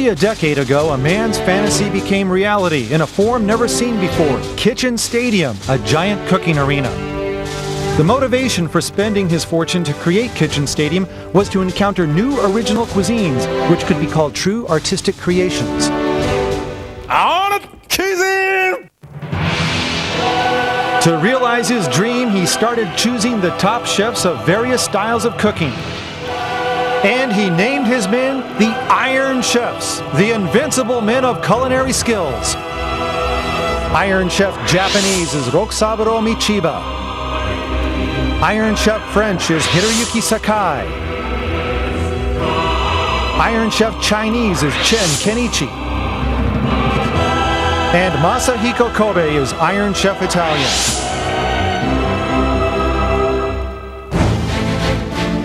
Nearly a decade ago, a man's fantasy became reality in a form never seen before: Kitchen Stadium, a giant cooking arena. The motivation for spending his fortune to create Kitchen Stadium was to encounter new original cuisines, which could be called true artistic creations. To realize his dream, he started choosing the top chefs of various styles of cooking. And he named his men the Iron Chefs, the invincible men of culinary skills. Iron Chef Japanese is Rokusaburo Michiba. Iron Chef French is Hiroyuki Sakai. Iron Chef Chinese is Chen Kenichi. And Masahiko Kobe is Iron Chef Italian.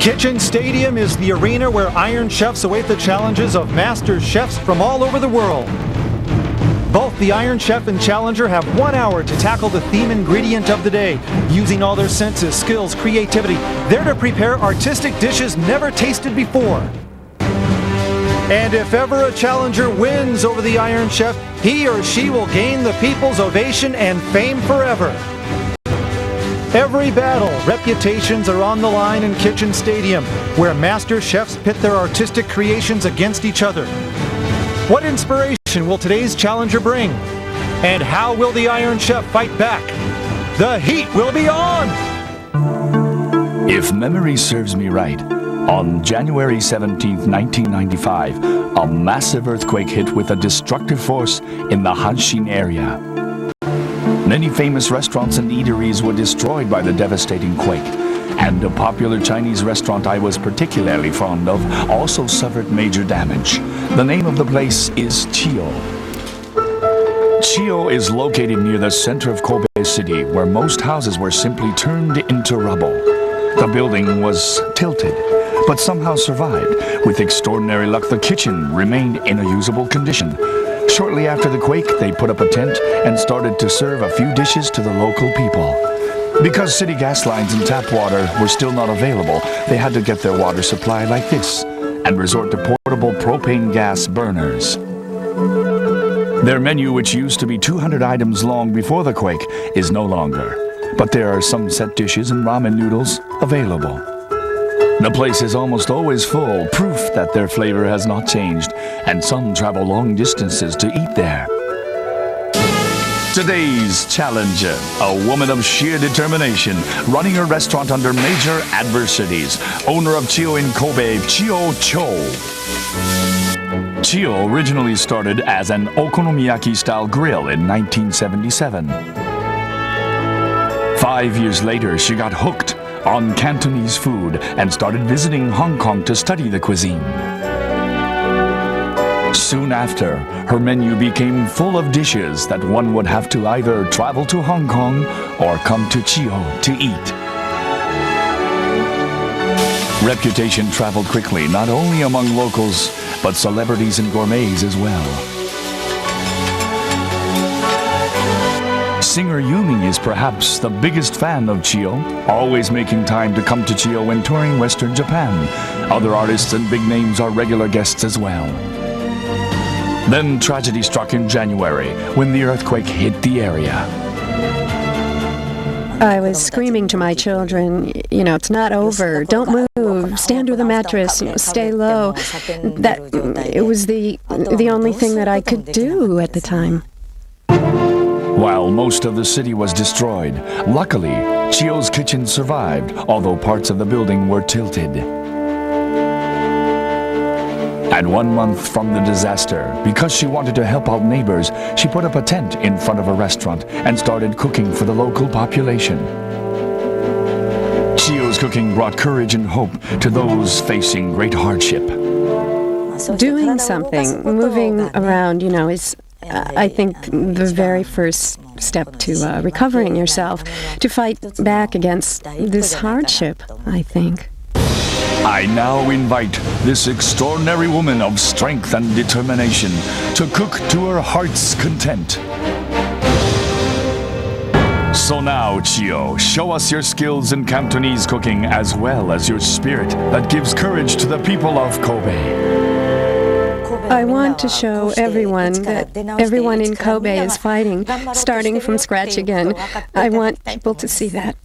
Kitchen Stadium is the arena where Iron Chefs await the challenges of master chefs from all over the world. Both the Iron Chef and Challenger have 1 hour to tackle the theme ingredient of the day, using all their senses, skills, creativity. They're to prepare artistic dishes never tasted before. And if ever a challenger wins over the Iron Chef, he or she will gain the people's ovation and fame forever. Every battle, reputations are on the line in Kitchen Stadium, where master chefs pit their artistic creations against each other. What inspiration will today's challenger bring? And how will the Iron Chef fight back? The heat will be on! If memory serves me right, on January 17, 1995, a massive earthquake hit with a destructive force in the Hanshin area. Many famous restaurants and eateries were destroyed by the devastating quake, and a popular Chinese restaurant I was particularly fond of also suffered major damage. The name of the place is Chiyo. Chiyo is located near the center of Kobe City, where most houses were simply turned into rubble. The building was tilted, but somehow survived. With extraordinary luck, the kitchen remained in a usable condition. Shortly after the quake, they put up a tent and started to serve a few dishes to the local people. Because city gas lines and tap water were still not available, they had to get their water supply like this and resort to portable propane gas burners. Their menu, which used to be 200 items long before the quake, is no longer, but there are some set dishes and ramen noodles available. The place is almost always full, proof that their flavor has not changed, and some travel long distances to eat there. Today's challenger, a woman of sheer determination, running her restaurant under major adversities, owner of Chiyo in Kobe, Chiyo Cho. Chiyo originally started as an okonomiyaki-style grill in 1977. 5 years later, she got hooked on Cantonese food and started visiting Hong Kong to study the cuisine. Soon after, her menu became full of dishes that one would have to either travel to Hong Kong or come to Chiyo to eat. Reputation traveled quickly, not only among locals, but celebrities and gourmets as well. Singer Yumi is perhaps the biggest fan of Chiyo, always making time to come to Chiyo when touring Western Japan. Other artists and big names are regular guests as well. Then tragedy struck in January when the earthquake hit the area. I was screaming to my children, it's not over, don't move, stay under the mattress, stay low. It was the only thing that I could do at the time. While most of the city was destroyed, luckily, Chiyo's kitchen survived, although parts of the building were tilted. At 1 month from the disaster, because she wanted to help out neighbors, she put up a tent in front of a restaurant and started cooking for the local population. Chiyo's cooking brought courage and hope to those facing great hardship. Doing something, moving around, is, I think, the very first step to recovering yourself, to fight back against this hardship, I think. I now invite this extraordinary woman of strength and determination to cook to her heart's content. So now, Chiyo, show us your skills in Cantonese cooking as well as your spirit that gives courage to the people of Kobe. I want to show everyone that everyone in Kobe is fighting, starting from scratch again. I want people to see that.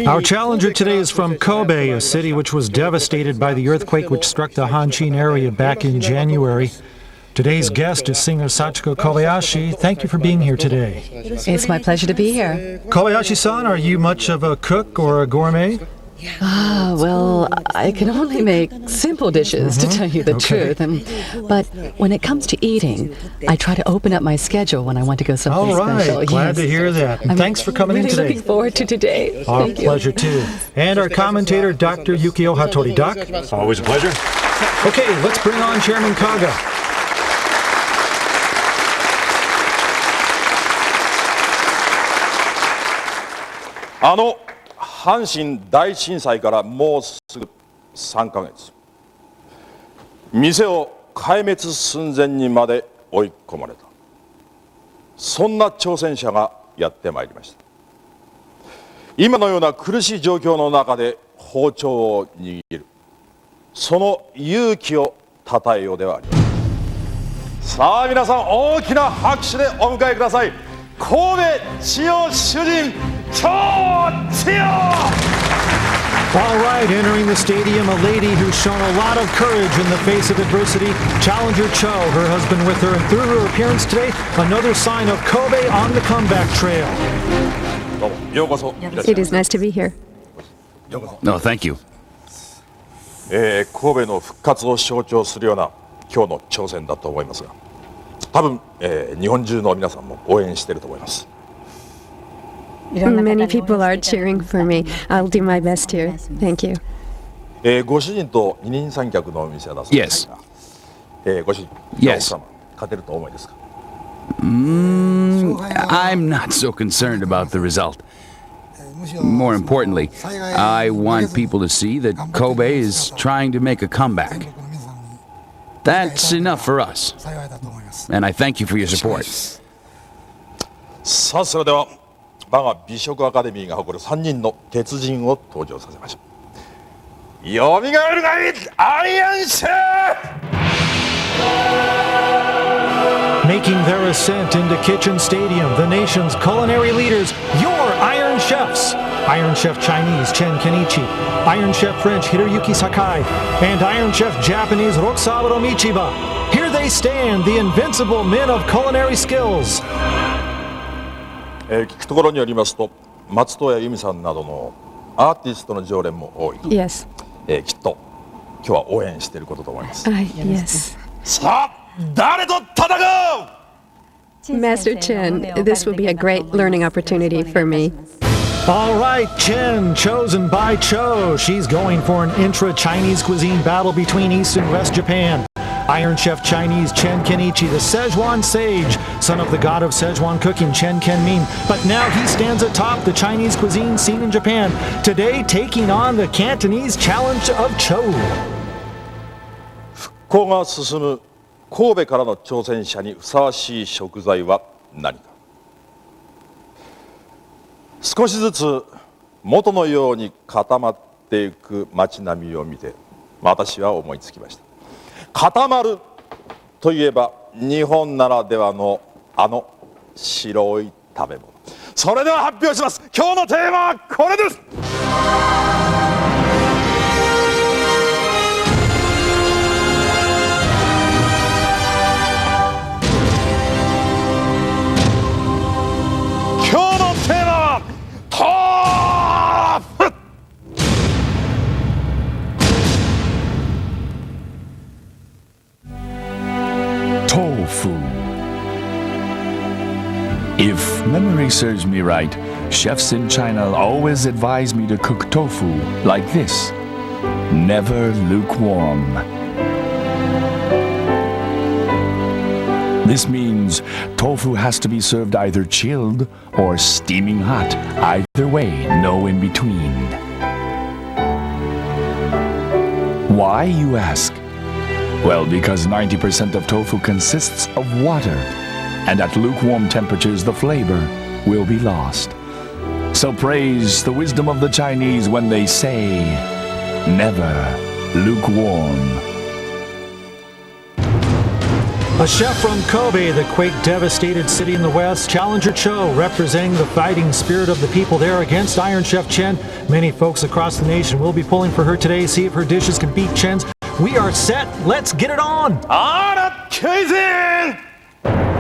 Our challenger today is from Kobe, a city which was devastated by the earthquake which struck the Hanshin area back in January. Today's guest is singer Sachiko Kobayashi. Thank you for being here today. It's my pleasure to be here. Kobayashi-san, are you much of a cook or a gourmet? Well, I can only make simple dishes, to tell you the truth. But when it comes to eating, I try to open up my schedule when I want to go someplace special. All right, glad to hear that. And thanks for coming in today. Looking forward to today. Our Thank you. pleasure, too. And our commentator, Dr. Yukio Hattori. Doc? Always a pleasure. Okay, let's bring on Chairman Kaga. 아阪神大震災からもうすぐ3ヶ月。店を壊滅寸前にまで追い込まれた。そんな挑戦者がやってまいりました。今のような苦しい状況の中で包丁を握る。その勇気をたたえようではありません。さあ皆さん大きな拍手でお迎えください。神戸千代主人超千代。 All right, entering the stadium, a lady who's shown a lot of courage in the face of adversity, Challenger Cho, her husband with her, and through her appearance today, another sign of Kobe on the comeback trail. どうもようこそいらっしゃいませ。 It is nice to be here. No, thank you. 神戸の復活を象徴するような今日の挑戦だと思いますが、多分、日本中の皆さんも応援していると思います。 Many people are cheering for me. I'll do my best here. Thank you. ご主人と二人三脚のお店はだそうですが、ご主人、奥様勝てるとお思いですか？ I'm not so concerned about the result. More importantly, I want people to see that Kobe is trying to make a comeback. That's enough for us. And I thank you for your support. さあそれでは我が美食アカデミーが誇る3人の鉄人を登場させましょう。よみがえるがいいアイアンシェフ Making their ascent into Kitchen Stadium, the nation's culinary leaders, your Iron Chefs. Iron Chef Chinese Chen Kenichi, Iron Chef French Hiroyuki Sakai, and Iron Chef Japanese Rokusaburo Michiba. Here they stand, the invincible men of culinary skills. 聞くところによりますと松任谷由実さんなどのアーティストの常連も多い、Yes. きっと今日は応援していることと思います。 Yes. さあ誰と戦う Master Chen, this will be a great learning opportunity for me. All right, Chen, chosen by Cho. She's going for an intra-Chinese cuisine battle between East and West Japan. Iron Chef Chinese Chen Kenichi, the Szechuan sage, son of the god of Szechuan cooking Chen Kenmin. But now he stands atop the Chinese cuisine scene in Japan, today taking on the Cantonese challenge of Cho. 復興が進む神戸からの挑戦者にふさわしい食材は何か。少しずつ元のように固まっていく街並みを見て私は思いつきました。固まるといえば日本ならではのあの白い食べ物。それでは発表します。今日のテーマはこれです。今日のテーマは tofu. If memory serves me right, chefs in China always advise me to cook tofu like this. Never lukewarm. This means tofu has to be served either chilled or steaming hot. Either way, no in between. Why, you ask? Well, because 90% of tofu consists of water, and at lukewarm temperatures the flavor will be lost. So praise the wisdom of the Chinese when they say, never lukewarm. A chef from Kobe, the quake-devastated city in the West, Challenger Cho, representing the fighting spirit of the people there against Iron Chef Chen. Many folks across the nation will be pulling for her today, see if her dishes can beat Chen's. We are set. Let's get it on.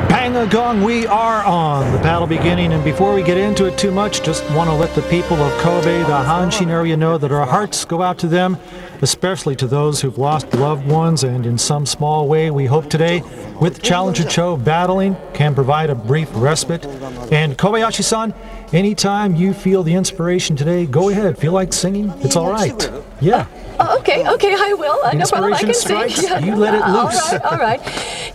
Bang a gong, we are on. The battle beginning, and before we get into it too much, just want to let the people of Kobe, the Hanshin area, know that our hearts go out to them, especially to those who've lost loved ones, and in some small way, we hope today, with Challenger Cho battling, can provide a brief respite. And Kobayashi-san, anytime you feel the inspiration today, go ahead. Feel like singing? It's all right. Yeah. Okay, I will. No problem, I can sing. Strikes, you let it loose. All right.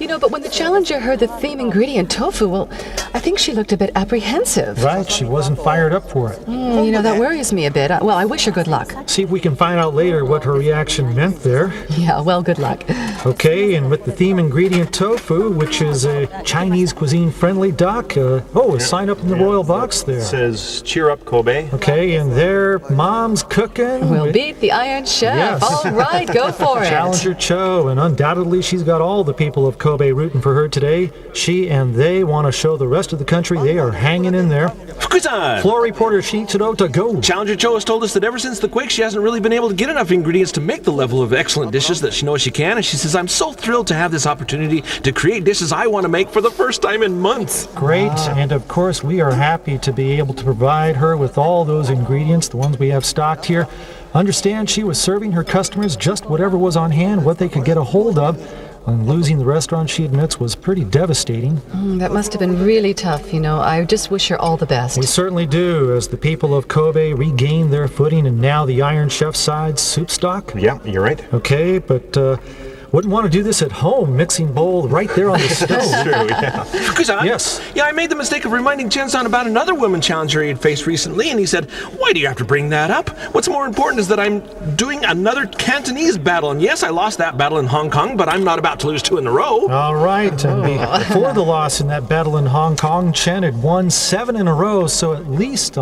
You know, but when the challenger heard the theme ingredient tofu, well, I think she looked a bit apprehensive. Right, she wasn't fired up for it. You know, that worries me a bit. Well, I wish her good luck. See if we can find out later what her reaction meant there. Yeah, well, good luck. Okay, and with the theme ingredient tofu, which is a Chinese cuisine-friendly duck. A sign up in the royal box there. It says, cheer up, Kobe. Okay, and there, Mom's cooking. We'll beat the Iron Chef. Yes. All right, go for it. Challenger Cho, and undoubtedly she's got all the people of Kobe rooting for her today. She and they want to show the rest of the country they are hanging in there. Fukusan! Floor reporter Shichiro to go. Challenger Cho has told us that ever since the quake, she hasn't really been able to get enough ingredients to make the level of excellent dishes that she knows she can. And she says, I'm so thrilled to have this opportunity to create dishes I want to make for the first time in months. Great, and of course we are happy to be able to provide her with all those ingredients, the ones we have stocked here. Understand she was serving her customers just whatever was on hand, what they could get a hold of. And losing the restaurant, she admits, was pretty devastating. That must have been really tough, you know. I just wish her all the best. We certainly do, as the people of Kobe regain their footing and now the Iron Chef side's soup stock. Yeah, you're right. Okay, but wouldn't want to do this at home, mixing bowl right there on the stove. That's true, yeah. Fukusan? Yes. Yeah, I made the mistake of reminding Chen-san about another woman challenger he had faced recently, and he said, why do you have to bring that up? What's more important is that I'm doing another Cantonese battle, and yes, I lost that battle in Hong Kong, but I'm not about to lose 2 in a row. All right, and before the loss in that battle in Hong Kong, Chen had won 7 in a row, so at least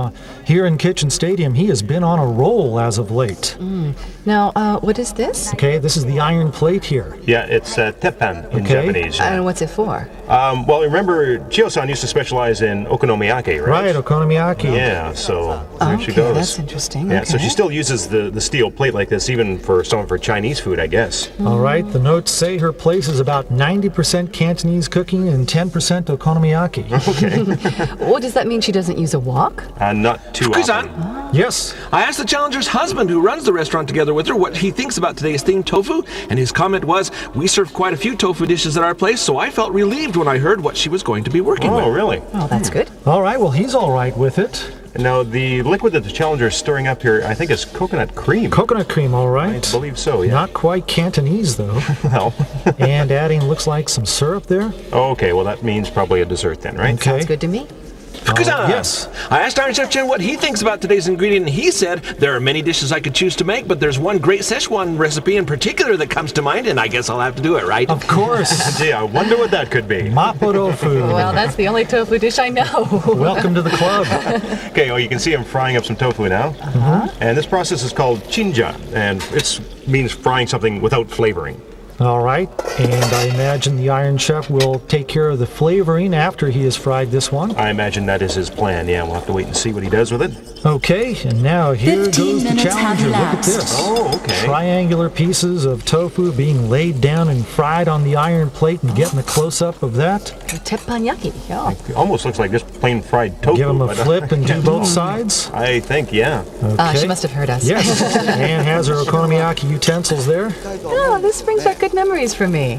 here in Kitchen Stadium, he has been on a roll as of late. Now, what is this? Okay, this is the iron plate here. Yeah, it's teppan in Okay. Japanese. And what's it for? Well, remember, Chiyo-san used to specialize in okonomiyaki, right? Right, okonomiyaki. Yeah, so there she Okay, goes. that's interesting. Yeah, so Okay. she still uses the steel plate like this, even for some of her Chinese food, I guess. All right, the notes say her place is about 90% Cantonese cooking and 10% okonomiyaki. Okay. What does that mean? She doesn't use a wok? Not too Fukusan? often. Yes. I asked the challenger's husband, who runs the restaurant together with her, what he thinks about today's themed tofu, and his comment was, we serve quite a few tofu dishes at our place, so I felt relieved when I heard what she was going to be working with. Oh, really? Oh, that's good. All right, well, he's all right with it. Now, the liquid that the challenger is stirring up here, I think is coconut cream. Coconut cream, all right. I believe so, yeah. Not quite Cantonese, though. Well. And adding looks like some syrup there. Okay, well, that means probably a dessert then, right? Okay. Sounds good to me. Fukusan! Yes. I asked Iron Chef Chen what he thinks about today's ingredient, and he said, there are many dishes I could choose to make, but there's one great Szechuan recipe in particular that comes to mind, and I guess I'll have to do it, right? Of course. Gee, I wonder what that could be. Mapo tofu. Well, that's the only tofu dish I know. Welcome to the club. Okay, well, you can see I'm frying up some tofu now. And this process is called chinja, and it means frying something without flavoring. All right, and I imagine the Iron Chef will take care of the flavoring after he has fried this one. I imagine that is his plan. Yeah, we'll have to wait and see what he does with it. Okay, and now here 15 goes the minutes have challenger. Look at elapsed. this. Oh, okay. Triangular pieces of tofu being laid down and fried on the iron plate, and getting a close-up of that. Teppanyaki. Yeah. It almost looks like just plain fried tofu. Give them a but, flip and do both sides. I think, yeah. Okay. She must have heard us. Yes, Anne has her okonomiyaki utensils there. Oh, this brings back good memories for me.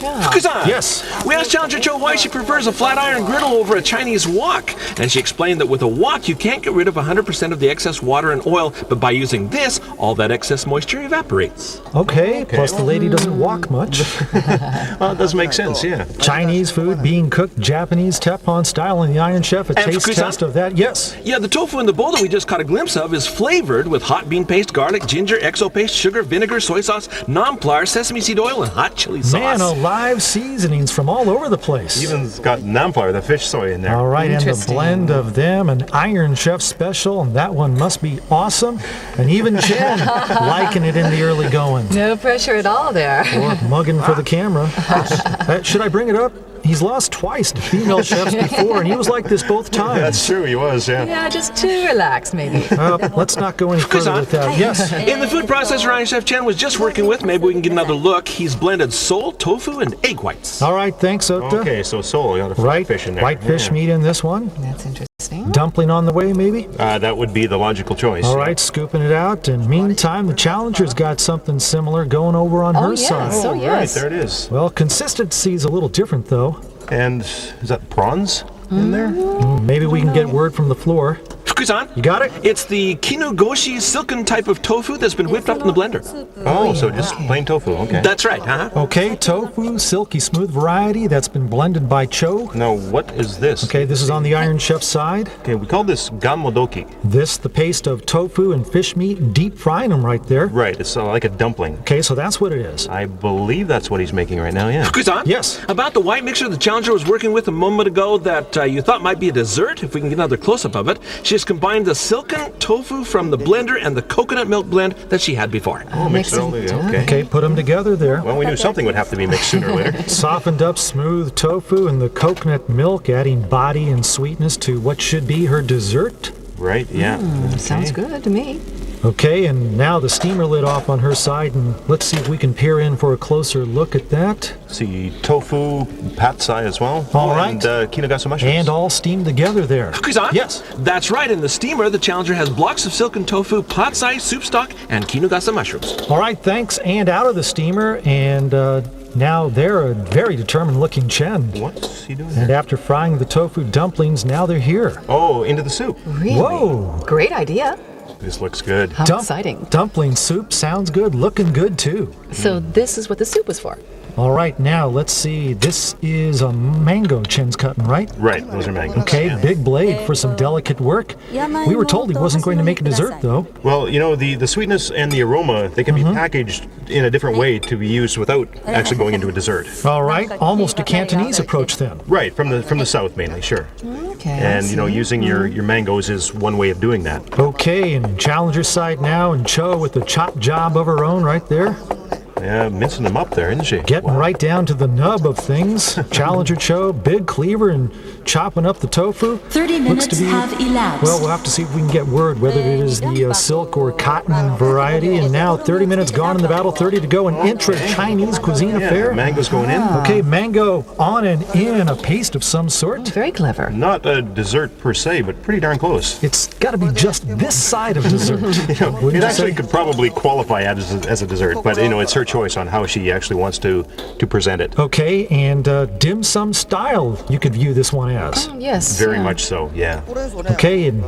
Fukusan! Yes. We asked Challenger Cho why she prefers a flat iron griddle over a Chinese wok, and she explained that with a wok you can't get rid of 100% of the excess water and oil, but by using this, all that excess moisture evaporates. Okay, plus the lady doesn't walk much. Well, it does make sense, yeah. Chinese food being cooked Japanese Teflon style in the Iron Chef. A taste Fukusan? test of that. Yes. Yeah, the tofu in the bowl that we just caught a glimpse of is flavored with hot bean paste, garlic, ginger, XO paste, sugar, vinegar, soy sauce, naan flour, sesame seed oil, and hot chili sauce. Man alive, seasonings from all over the place. Even got naan flour, the fish soy in there. All right, and the Interesting. blend of them, an Iron Chef special, and that one must be awesome. And even Chen liking it in the early going. No pressure at all there. Or mugging for the camera. Should I bring it up? He's lost twice to female chefs before, and he was like this both times. That's true, he was, yeah. Yeah, just too relaxed, maybe. Let's not go any further with that. Yes. In the food processor Iron Chef Chen was just working with, maybe we can get another look. He's blended sole, tofu, and egg whites. All right, thanks, Ota. Okay, so sole, you got a Right, fish in there. white fish Yeah. meat in this one. That's interesting. Dumpling on the way, maybe? That would be the logical choice. All right, scooping it out. And meantime, the Challenger's got something similar going over on her yes. side. Oh, Right, yes. there it is. Well, consistency's a little different, though. And is that prawns in there? Maybe we can get word from the floor. Fukusan? You got it? It's the kinugoshi silken type of tofu that's been whipped up in the blender. Oh, so just plain tofu, okay. That's right, huh? Okay, tofu, silky smooth variety that's been blended by Cho. Now, what is this? Okay, this is on the Iron Chef side. Okay, we call this gammodoki. This, the paste of tofu and fish meat, and deep frying them right there. Right, it's like a dumpling. Okay, so that's what it is. I believe that's what he's making right now, yeah. Fukusan? Yes. About the white mixture the Challenger was working with a moment ago that you thought might be a dessert, if we can get another close-up of it, she has combined the silken tofu from the blender and the coconut milk blend that she had before. Oh, mixed it all together, okay. Okay, put them together there. Well, we knew something would have to be mixed sooner or later. Softened up smooth tofu and the coconut milk, adding body and sweetness to what should be her dessert. Right, yeah. Sounds good to me. Okay, and now the steamer lid off on her side, and let's see if we can peer in for a closer look at that. See, tofu, pad thai as well. All right. And kinogasa mushrooms. And all steamed together there. Fukusan? Yes. That's right, in the steamer, the Challenger has blocks of silken tofu, pot size soup stock, and kinugasa mushrooms. All right, thanks. And out of the steamer, and now they're a very determined looking Chen. What's he doing And there? after frying the tofu dumplings, now they're here. Oh, into the soup. Really? Whoa! Great idea. This looks good. How exciting. Dumpling soup sounds good, looking good too. So this is what the soup was for. All right, now let's see. This is a mango Chen's cutting, right? Right, those are mangoes. Okay, yeah. big blade for some delicate work. We were told he wasn't going to make a dessert, though. Well, you know, the sweetness and the aroma, they can be packaged in a different way to be used without actually going into a dessert. All right, almost a Cantonese approach then. Right, from the south mainly, sure. Okay. And, you know, using your mangoes is one way of doing that. Okay, and Challenger side now, and Cho with the chop job of her own right there. Yeah, mincing them up there, isn't she? Getting right down to the nub of things. Challenger Cho, big cleaver, and chopping up the tofu. 30 Looks minutes to be, have elapsed. well, we'll have to see if we can get word whether it is the silk or cotton variety. And now 30 minutes gone in the battle, 30 to go, an intra-Chinese cuisine Yeah, affair. mangoes going in. Okay, mango on and in, a paste of some sort. Very clever. Not a dessert per se, but pretty darn close. It's got to be just this side of dessert. Wouldn't It you actually say? could probably qualify as a dessert, but, you know, it's her choice on how she actually wants to present it. Okay, and dim sum style, you could view this one as. Yes. Very yeah. much so, yeah. Okay, and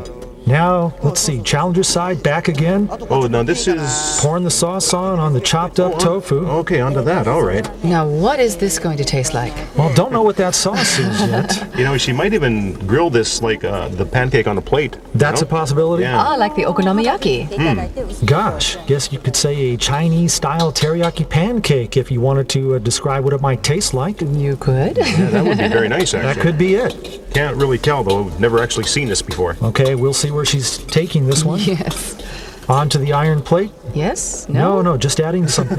now, let's see, Challenger side back again. Oh, now this is... Pouring the sauce on the chopped up tofu. Okay, onto that, all right. Now, what is this going to taste like? Well, don't know what that sauce is yet. You know, she might even grill this like the pancake on the plate. That's a possibility. Yeah. Ah, like the okonomiyaki. Gosh, guess you could say a Chinese-style teriyaki pancake if you wanted to describe what it might taste like. You could. Yeah, that would be very nice, actually. That could be it. Can't really tell, though. We've never actually seen this before. Okay, we'll see where she's taking this one. Yes. Onto the iron plate. Yes? No, just adding something.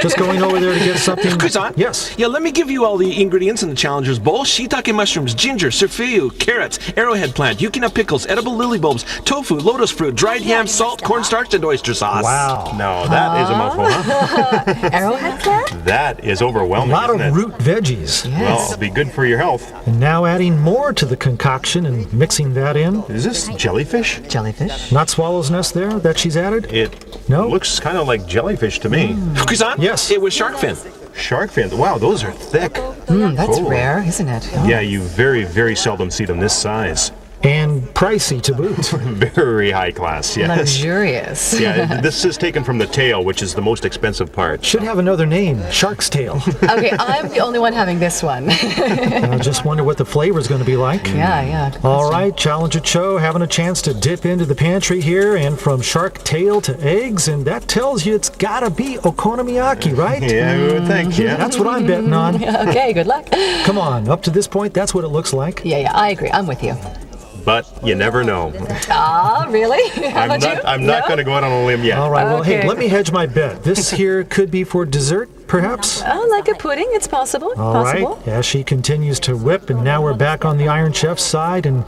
Just going over there to get something. Fukusan? Yes. Yeah, let me give you all the ingredients in the Challenger's bowl. Shiitake mushrooms, ginger, surfiu, carrots, arrowhead plant, yukina pickles, edible lily bulbs, tofu, lotus fruit, dried ham, salt, cornstarch, and oyster sauce. Wow. Now, that is a mouthful, huh? Arrowhead plant? That is A overwhelming, lot isn't of it? root veggies. Well, it'll be good for your health. And now adding more to the concoction and mixing that in. Is this jellyfish? Jellyfish? Not swallow's nest there that she's added? It No? looks kind of like jellyfish to me. Fukusan? Yes. It was shark fin. shark fins. Wow, those are thick. That's Cool. rare, isn't it? Oh. Yeah, you very, very seldom see them this size. And pricey to boot. Very high class, yes. Luxurious. Yeah, this is taken from the tail, which is the most expensive part. Should have another name, shark's tail. Okay, I'm the only one having this one. I just wonder what the flavor's going to be like. Yeah. good All question. right, Challenger Cho having a chance to dip into the pantry here, and from shark tail to eggs, and that tells you it's gotta be okonomiyaki, right? Yeah, I would think, yeah. That's what I'm betting on. Okay, good luck. Come on, up to this point, that's what it looks like. Yeah, I agree. I'm with you. But you never know. Ah, really? How about you? I'm not going to go out on a limb yet. All right, well, hey, Okay. let me hedge my bet. This here could be for dessert, perhaps? Oh, like a pudding? It's possible. All right, as she continues to whip, and now we're back on the Iron Chef's side, and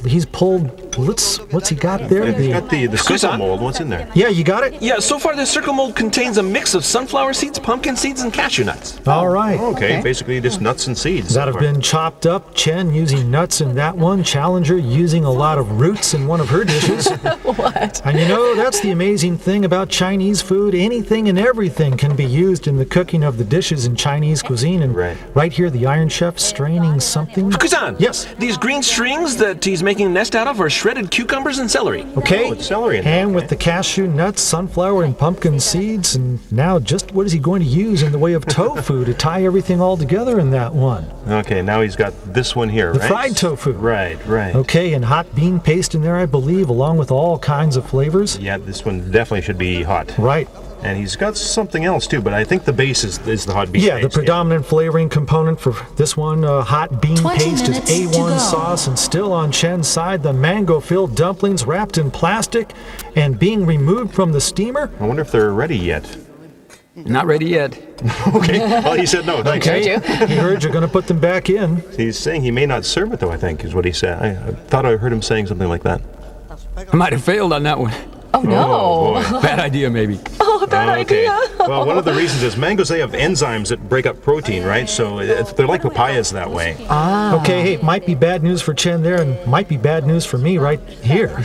he's pulled, what's he got there? He's got the circle mold. What's in there? Yeah, you got it? Yeah, so far this circle mold contains a mix of sunflower seeds, pumpkin seeds, and cashew nuts. All right. Okay, basically just nuts and seeds. That have been chopped up. Chen using nuts in that one. Challenger using a lot of roots in one of her dishes. What? And you know, that's the amazing thing about Chinese food. Anything and everything can be used in the cooking of the dishes in Chinese cuisine. And right here, the Iron Chef straining something. Fukusan! Yes. These green strings that he's making a nest out of are shredded cucumbers and celery. Okay. Oh, it's celery in there. And with the cashew nuts, sunflower, and pumpkin seeds. And now, just what is he going to use in the way of tofu to tie everything all together in that one? Okay, now he's got this one here, The right? fried tofu. Right. Okay, and hot bean paste in there, I believe, along with all kinds of flavors. Yeah, this one definitely should be hot. Right. And he's got something else too, but I think the base is the hot bean Yeah, the paste. predominant flavoring component for this one, hot bean 20 paste, is minutes to A1 go. sauce, and still on Chen's side, the mango-filled dumplings wrapped in plastic and being removed from the steamer. I wonder if they're ready yet. Not ready yet. Okay, well, he said no, thanks. Okay, he heard you're going to put them back in. He's saying he may not serve it, though, I think, is what he said. I thought I heard him saying something like that. I might have failed on that one. Oh, no. Oh, boy. Bad idea, maybe. Oh, bad Okay. idea. Well, one of the reasons is mangoes, they have enzymes that break up protein, right? So they're like papayas that way. Okay, hey, might be bad news for Chen there, and might be bad news for me right here.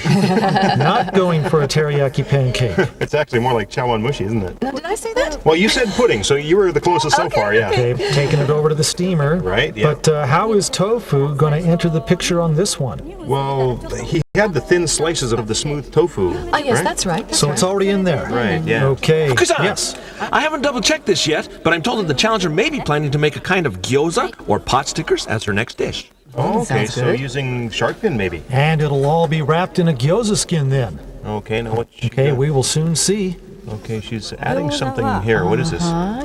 Not going for a teriyaki pancake. It's actually more like chawanmushi, isn't it? No, did I say that? Well, you said pudding, so you were the closest so far, yeah. Okay, taking it over to the steamer. Right, yeah. But how is tofu going to enter the picture on this one? Well, he had the thin slices of the smooth tofu. Oh, yes, right? that's right. So it's already in there. Right, yeah. Okay. Fukusan! Yes. I haven't double-checked this yet, but I'm told that the challenger may be planning to make a kind of gyoza or pot stickers as her next dish. Oh, okay, Sounds so good. using shark fin maybe. And it'll all be wrapped in a gyoza skin then. Okay, now what? Okay, we will soon see. Okay, she's adding something here. What is this?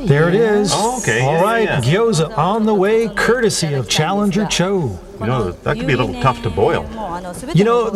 There it is. Oh, okay, All yeah, right, yeah. gyoza on the way, courtesy of Challenger Cho. You know, that could be a little tough to boil. You know,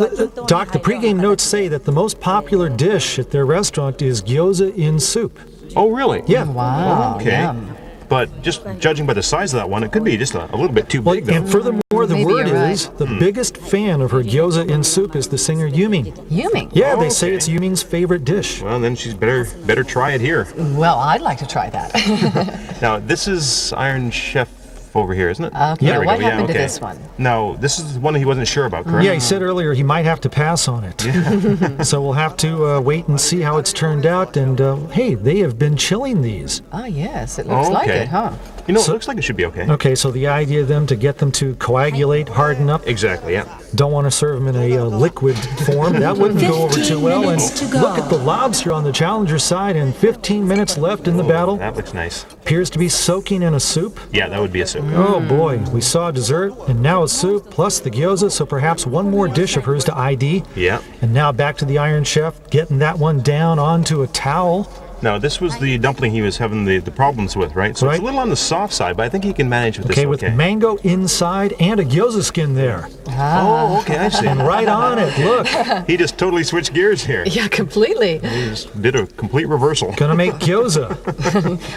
Doc, the pregame notes say that the most popular dish at their restaurant is gyoza in soup. Oh, really? Yeah. Wow. Okay. Yum. But just judging by the size of that one, it could be just a little bit too Well, big, though. and furthermore, the Maybe word you're right. is the biggest fan of her gyoza in soup is the singer Yumi. Yummy. Yeah, they say Okay. it's Yumi's favorite dish. Well, then she's better try it here. Well, I'd like to try that. Now, this is Iron Chef over here, isn't it? Okay, There we what go. Yeah, happened to okay. this one? Now, this is the one he wasn't sure about, correct? Yeah, he said earlier he might have to pass on it. So we'll have to wait and see how it's turned out. And hey, they have been chilling these. Oh, yes, it looks like okay. it, huh? You know, it looks like it should be okay. Okay, so the idea of them to get them to coagulate, harden up. Exactly, yeah. Don't want to serve them in a liquid form. That wouldn't go over too well. And 15 minutes to go. look at the lobster on the challenger side, and 15 minutes left in the battle. That looks nice. Appears to be soaking in a soup. Yeah, that would be a soup. Oh boy, we saw dessert, and now a soup, plus the gyoza, so perhaps one more dish of hers to ID. Yeah. And now back to the Iron Chef, getting that one down onto a towel. Now, this was the dumpling he was having the problems with, right? So Right. it's a little on the soft side, but I think he can manage with Okay, this. with mango inside and a gyoza skin there. Oh, okay, I see. And right on it, look. He just totally switched gears here. Yeah, completely. He just did a complete reversal. Gonna make gyoza.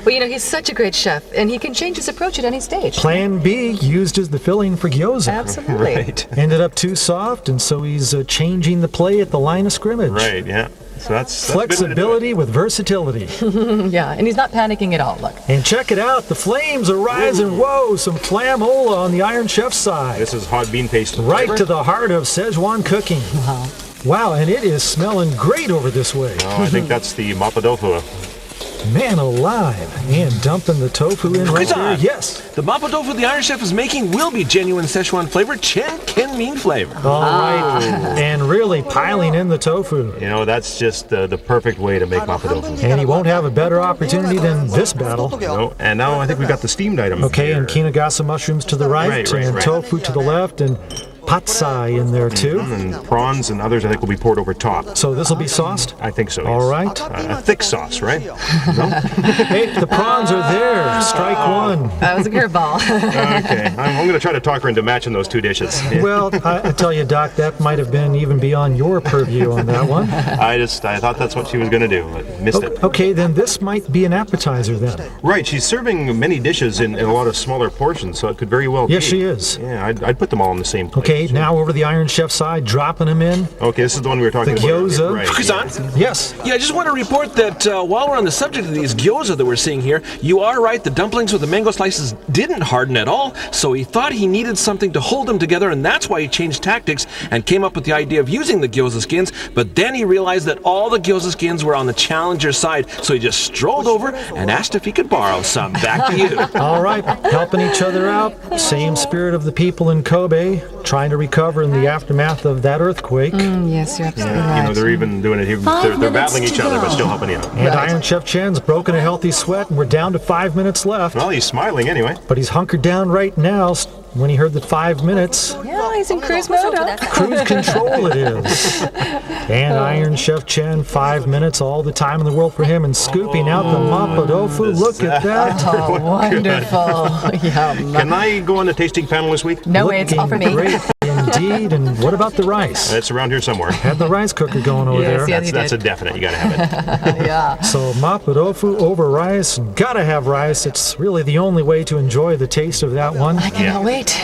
Well, you know, he's such a great chef, and he can change his approach at any stage. Plan B used as the filling for gyoza. Absolutely. Right. Ended up too soft, and so he's changing the play at the line of scrimmage. Right, yeah. So that's a good way to do it. Flexibility with versatility. Yeah, and he's not panicking at all, look. And check it out, the flames are rising. Whoa, some flamola on the Iron Chef's side. This is hot bean paste. Right flavor. to the heart of Szechuan cooking. Wow, and it is smelling great over this way. Oh, I think that's the mapo tofu. Man alive. And dumping the tofu in right there. Yes. The mapo tofu the Iron Chef is making will be genuine Szechuan flavor, Chen Kenmin flavor. All right. And really piling in the tofu. You know, that's just the perfect way to make mapo tofu. And he won't have a better opportunity than this battle. No, and now I think we've got the steamed item. Okay, here. and kinagasa mushrooms to the right, and tofu to the left, and patsai in there too. And prawns and others I think will be poured over top. So this will be sauced? I think so, yes. All right. A thick sauce, right? No? Hey, the prawns are there. Strike one. That was a curveball. Okay, I'm going to try to talk her into matching those two dishes. Well, I tell you, Doc, that might have been even beyond your purview on that one. I thought that's what she was going to do, but missed it. Okay, then this might be an appetizer then. Right, she's serving many dishes in a lot of smaller portions, so it could very well be. Yes, she is. Yeah, I'd put them all in the same plate. Okay, now over the Iron Chef side, dropping them in. Okay, this is the one we were talking The about. gyoza. Right, Fukusan? Yes. Yeah, I just want to report that while we're on the subject of these gyoza that we're seeing here, you are right, the dumplings with the mango slices didn't harden at all, so he thought he needed something to hold them together, and that's why he changed tactics and came up with the idea of using the gyoza skins, but then he realized that all the gyoza skins were on the challenger side, so he just strolled over and asked if he could borrow some. Back to you. All right, helping each other out. Same spirit of the people in Kobe, trying to recover in the aftermath of that earthquake. Yes, you're absolutely right. You know, they're even doing it. They're battling each other, but still helping out. And Iron Chef Chen's broken a healthy sweat, and we're down to 5 minutes left. Well, he's smiling anyway. But he's hunkered down right now when he heard the 5 minutes. Yeah, he's in cruise mode. Cruise control it is. And Iron Chef Chen, 5 minutes, all the time in the world for him, and scooping out the mapo tofu. Look at that. Oh, wonderful. Yum. Can I go on the tasting panel this week? No way, it's all for me. Great indeed. And what about the rice? It's around here somewhere. Had the rice cooker going over Yes, there. yes. That's a definite. You got to have it. Yeah. So mapo tofu over rice. Gotta have rice. It's really the only way to enjoy the taste of that one. I cannot wait.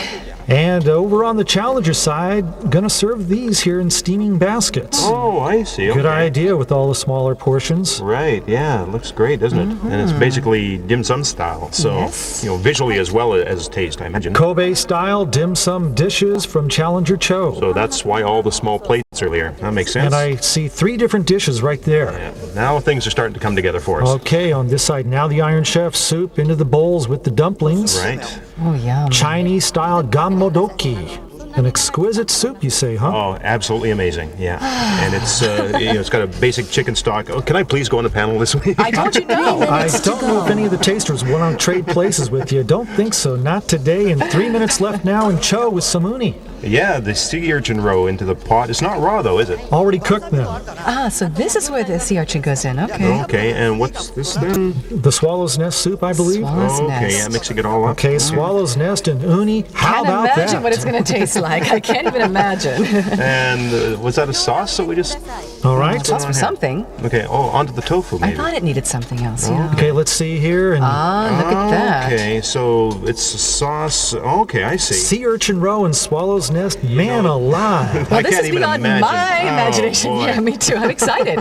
And over on the challenger side, gonna serve these here in steaming baskets. Oh, I see. Good Okay. idea with all the smaller portions. Right, yeah, it looks great, doesn't it? And it's basically dim sum style, so you know, visually as well as taste, I imagine. Kobe style dim sum dishes from Challenger Cho. So that's why all the small plates are there. That makes sense. And I see 3 different dishes right there. Yeah, now things are starting to come together for us. Okay, on this side now the Iron Chef soup into the bowls with the dumplings. Right. Oh, yum. Chinese style gammodoki. An exquisite soup, you say, huh? Oh, absolutely amazing. Yeah, and it's you know, it's got a basic chicken stock. Oh, can I please go on the panel this week? I told you no. I don't know if any of the tasters want to trade places with you. Don't think so. Not today. And 3 minutes left now in Cho with some uni. Yeah, the sea urchin roe into the pot. It's not raw though, is it? Already cooked them. Ah, so this is where the sea urchin goes in. Okay. Okay, and what's this then? The swallow's nest soup, I believe. Swallow's Okay, nest. yeah, mixing it all up. Okay, swallow's nest and uni. How Can't about imagine that? what it's going to taste like. I can't even imagine. And was that a sauce that we just? All right. Sauce for something. Okay. Oh, onto the tofu I maybe. thought it needed something else. Yeah. Okay, let's see here. And Ah, look at that. Okay, so it's a sauce. Okay, I see. sea urchin roe and swallow's nest. Man alive. Well, I this can't is even beyond imagine. my Oh, imagination. boy. Yeah, me too. I'm excited.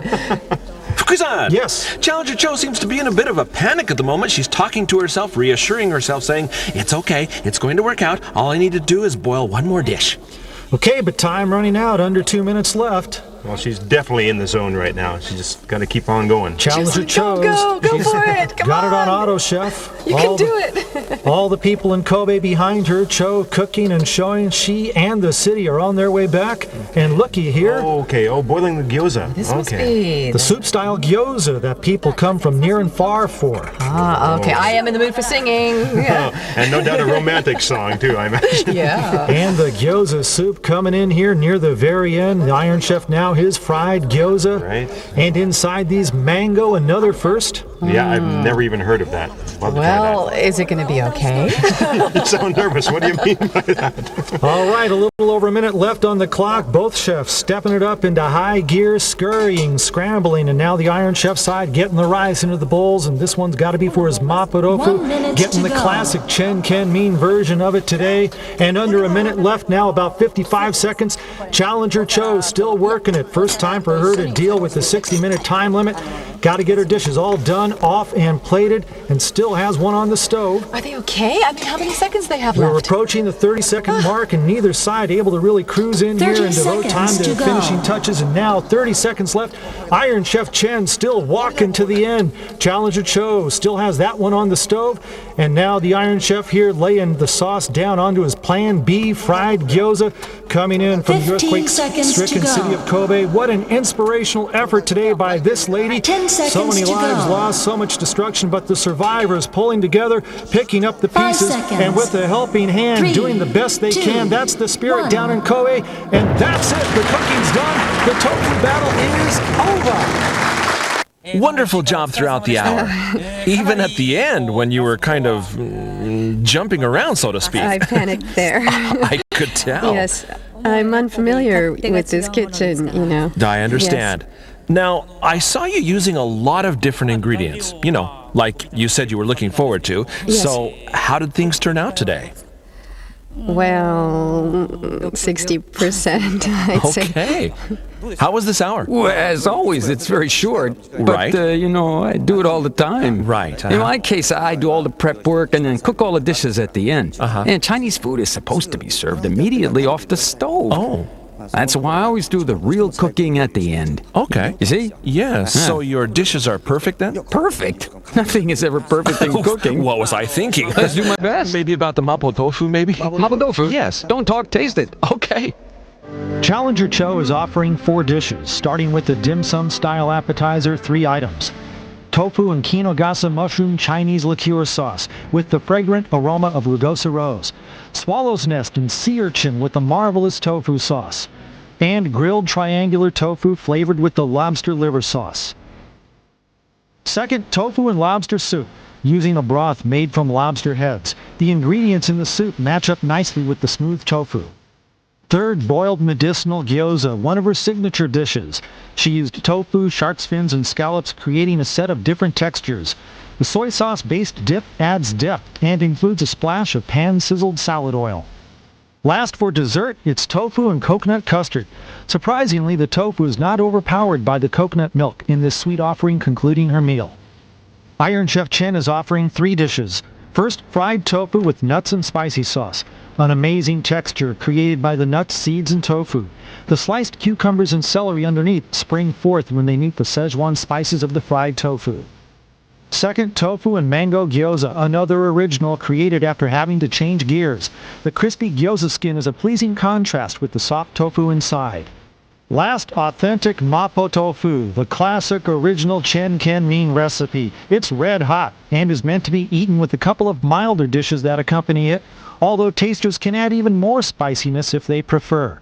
Fukusan! Yes. Challenger Cho seems to be in a bit of a panic at the moment. She's talking to herself, reassuring herself, saying, "It's okay, it's going to work out. All I need to do is boil one more dish." Okay, but time running out. Under 2 minutes left. Well, she's definitely in the zone right now. She's just got to keep on going. Challenger Cho's. Go for it. Come Got on. it on auto, Chef. You can do it. All the people in Kobe behind her, Cho cooking and showing she and the city are on their way back. And looky here, Okay. Oh, boiling the gyoza. This must okay. be. the soup-style gyoza that people come from near and far for. Ah, okay. I am in the mood for singing. Yeah. And no doubt a romantic song too, I imagine. Yeah. And the gyoza soup coming in here near the very end. The Iron Chef now his fried gyoza. Right. And inside these mango, another first. Yeah, I've never even heard of that. Love to Well, is it going to be okay? try that. You sound nervous. What do you mean by that? All right, a little over a minute left on the clock. Both chefs stepping it up into high gear, scurrying, scrambling, and now the Iron Chef side getting the rice into the bowls, and this one's got to be for his mapo tofu, getting the classic Chen Ken Mean version of it today. And under a minute left now, about 55 seconds. Challenger Cho still working it. First time for her to deal with the 60-minute time limit. Got to get her dishes all done, off and plated, and still still has one on the stove. Are they okay? I mean, how many seconds they have We're left? approaching the 30-second mark, and neither side able to really cruise in here and devote time to finishing touches. And now, 30 seconds left. Iron Chef Chen still walking to the end. Challenger Cho still has that one on the stove. And now the Iron Chef here laying the sauce down onto his Plan B fried gyoza, coming in from the earthquake-stricken city of Kobe. What an inspirational effort today by this lady. So many lives lost, so much destruction, but the survivors pulling together, picking up the pieces, and with a helping hand, doing the best they can. That's the spirit down in Kobe, and that's it. The cooking's done. The tofu battle is over. Wonderful job throughout the hour. Even at the end, when you were kind of jumping around, so to speak. I panicked there. I could tell. Yes, I'm unfamiliar with this kitchen, you know. I understand. Yes. Now, I saw you using a lot of different ingredients, you know, like you said you were looking forward to. Yes. So, how did things turn out today? Well, 60%, I'd say. Okay. How was this hour? Well, as always, it's very short. Right. But, you know, I do it all the time. Right. In my case, I do all the prep work and then cook all the dishes at the end. And Chinese food is supposed to be served immediately off the stove. Oh. That's why I always do the real cooking at the end. Okay. You see? Yes. Yeah. So your dishes are perfect then? Perfect. Nothing is ever perfect in cooking. What was I thinking? Let's do my best. Maybe about the mapo tofu, maybe? Mapo tofu? Yes. Don't talk, taste it. Okay. Challenger Cho is offering 4 dishes, starting with the dim sum style appetizer, 3 items. Tofu and kinogasa mushroom Chinese liqueur sauce with the fragrant aroma of rugosa rose. Swallow's nest and sea urchin with the marvelous tofu sauce. And grilled triangular tofu flavored with the lobster liver sauce. Second, tofu and lobster soup, using a broth made from lobster heads. The ingredients in the soup match up nicely with the smooth tofu. Third, boiled medicinal gyoza, one of her signature dishes. She used tofu, shark's fins, and scallops, creating a set of different textures. The soy sauce-based dip adds depth and includes a splash of pan-sizzled salad oil. Last, for dessert, it's tofu and coconut custard. Surprisingly, the tofu is not overpowered by the coconut milk in this sweet offering concluding her meal. Iron Chef Chen is offering 3 dishes. First, fried tofu with nuts and spicy sauce. An amazing texture created by the nuts, seeds, and tofu. The sliced cucumbers and celery underneath spring forth when they meet the Szechuan spices of the fried tofu. Second, tofu and mango gyoza, another original created after having to change gears. The crispy gyoza skin is a pleasing contrast with the soft tofu inside. Last, authentic mapo tofu, the classic original Chen Ken Ming recipe. It's red hot and is meant to be eaten with a couple of milder dishes that accompany it, although tasters can add even more spiciness if they prefer.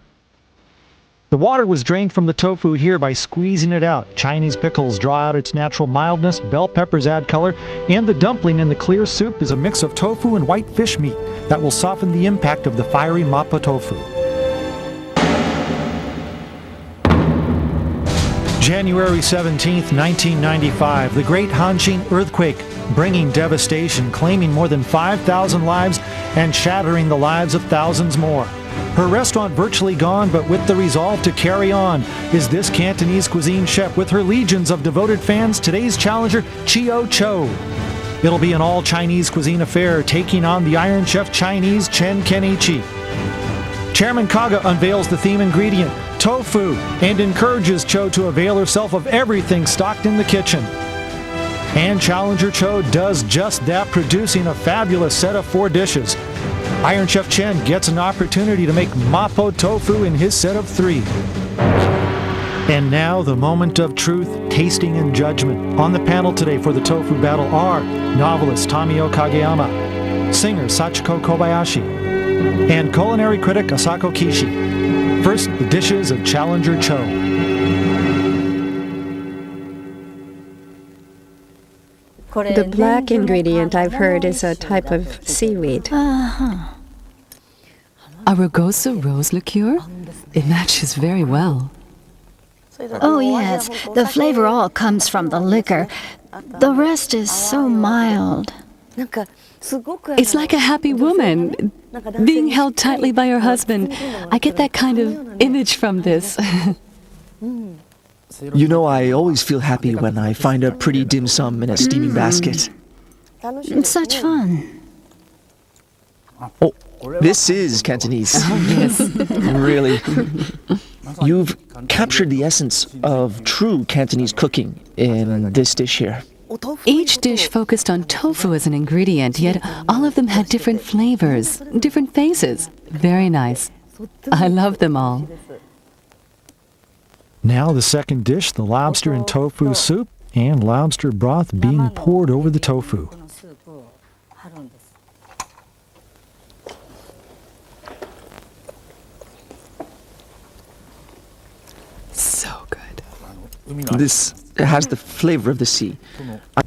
The water was drained from the tofu here by squeezing it out. Chinese pickles draw out its natural mildness, bell peppers add color, and the dumpling in the clear soup is a mix of tofu and white fish meat that will soften the impact of the fiery mapo tofu. January 17th, 1995, the Great Hanshin earthquake, bringing devastation, claiming more than 5,000 lives and shattering the lives of thousands more. Her restaurant virtually gone, but with the resolve to carry on, is this Cantonese cuisine chef with her legions of devoted fans, today's challenger, Chiyo Cho. It'll be an all-Chinese cuisine affair, taking on the Iron Chef Chinese Chen Kenichi. Chairman Kaga unveils the theme ingredient, tofu, and encourages Cho to avail herself of everything stocked in the kitchen. And Challenger Cho does just that, producing a fabulous set of 4 dishes. Iron Chef Chen gets an opportunity to make mapo tofu in his set of 3. And now the moment of truth, tasting, and judgment. On the panel today for the tofu battle are novelist Tamio Kageyama, singer Sachiko Kobayashi, and culinary critic Asako Kishi. First, the dishes of Challenger Cho. The black ingredient, I've heard, is a type of seaweed. A rugosa rose liqueur? It matches very well. Oh yes, the flavor all comes from the liquor. The rest is so mild. It's like a happy woman being held tightly by her husband. I get that kind of image from this. You know, I always feel happy when I find a pretty dim sum in a steaming basket. It's such fun. Oh, this is Cantonese. Yes. Really. You've captured the essence of true Cantonese cooking in this dish here. Each dish focused on tofu as an ingredient, yet all of them had different flavors, different faces. Very nice. I love them all. Now the second dish, the lobster and tofu soup, and lobster broth being poured over the tofu. So good. This has the flavor of the sea. I